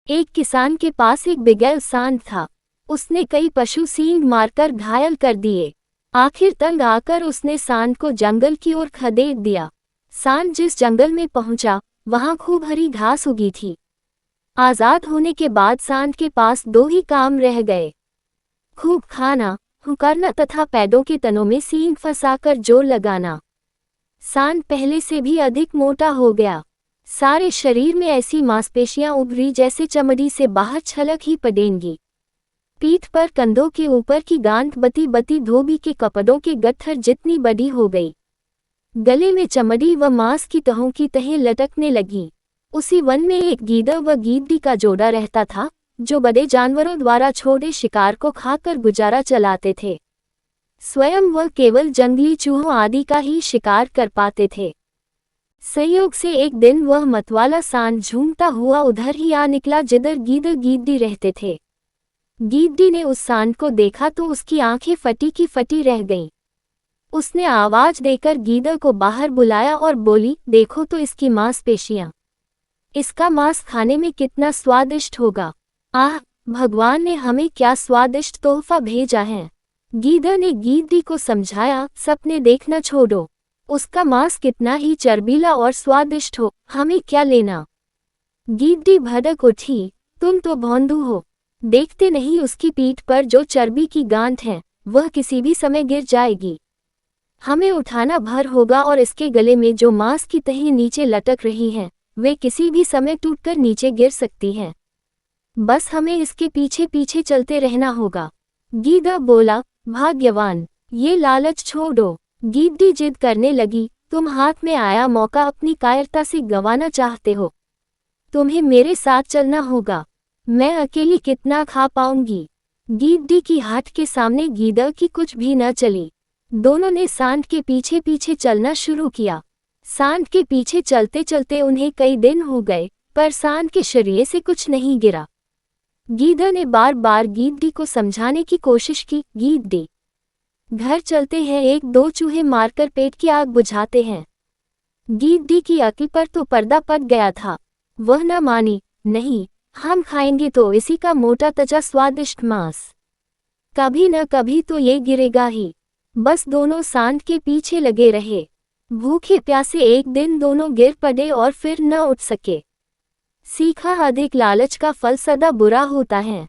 एक किसान के पास एक बिगल सांड था। उसने कई पशु सींग मारकर घायल कर दिए। आखिर तंग आकर उसने सांड को जंगल की ओर खदेड़ दिया। सांड जिस जंगल में पहुंचा, वहां खूब हरी घास उगी थी। आजाद होने के बाद सांड के पास दो ही काम रह गए, खूब खाना, हुकारना तथा पैदों के तनों में सींग फंसाकर जोर लगाना। सांड पहले से भी अधिक मोटा हो गया। सारे शरीर में ऐसी मांसपेशियां उभरी जैसे चमड़ी से बाहर छलक ही पड़ेंगी। पीठ पर कंधों के ऊपर की गांठ बती बती धोबी के कपड़ों के गट्ठर जितनी बड़ी हो गई। गले में चमड़ी व मांस की तहों की तहें लटकने लगी। उसी वन में एक गीदड़ व गीदड़ी का जोड़ा रहता था, जो बड़े जानवरों द्वारा छोड़े शिकार को खाकर गुजारा चलाते थे। स्वयं वह केवल जंगली चूहों आदि का ही शिकार कर पाते थे। संयोग से एक दिन वह मतवाला सांड झूमता हुआ उधर ही आ निकला जिधर गीदड़ गीदड़ी रहते थे। गीदड़ी ने उस सांड को देखा तो उसकी आंखें फटी की फटी रह गईं। उसने आवाज देकर गीदड़ को बाहर बुलाया और बोली, देखो तो इसकी मांसपेशियां, इसका मांस खाने में कितना स्वादिष्ट होगा। आह, भगवान ने हमें क्या स्वादिष्ट तोहफा भेजा है। गीदड़ ने गीदड़ी को समझाया, सपने देखना छोड़ो, उसका मांस कितना ही चर्बीला और स्वादिष्ट हो, हमें क्या लेना। गीदड़ी भड़क उठी, तुम तो भोंदू हो, देखते नहीं उसकी पीठ पर जो चर्बी की गांठ है, वह किसी भी समय गिर जाएगी। हमें उठाना भर होगा और इसके गले में जो मांस की तहें नीचे लटक रही हैं, वे किसी भी समय टूटकर नीचे गिर सकती हैं। बस हमें इसके पीछे पीछे चलते रहना होगा। गीदड़ बोला, भाग्यवान, ये लालच छोड़ो। गीदड़ी जिद करने लगी, तुम हाथ में आया मौका अपनी कायरता से गंवाना चाहते हो। तुम्हें मेरे साथ चलना होगा, मैं अकेली कितना खा पाऊंगी। गीदड़ी की हाथ के सामने गीदड़ की कुछ भी न चली। दोनों ने सांड के पीछे पीछे चलना शुरू किया। सांड के पीछे चलते चलते उन्हें कई दिन हो गए, पर सांड के शरीर से कुछ नहीं गिरा। गीदड़ ने बार बार गीदड़ी को समझाने की कोशिश की, गीदड़ी, घर चलते हैं, एक दो चूहे मारकर पेट की आग बुझाते हैं। गीदड़ी की अक्ल पर तो पर्दा पड़ गया था। वह न मानी, नहीं, हम खाएंगे तो इसी का मोटा तजा स्वादिष्ट मांस, कभी न कभी तो ये गिरेगा ही। बस दोनों सांड के पीछे लगे रहे। भूखे प्यासे एक दिन दोनों गिर पड़े और फिर न उठ सके। सीखा, अधिक लालच का फल सदा बुरा होता है।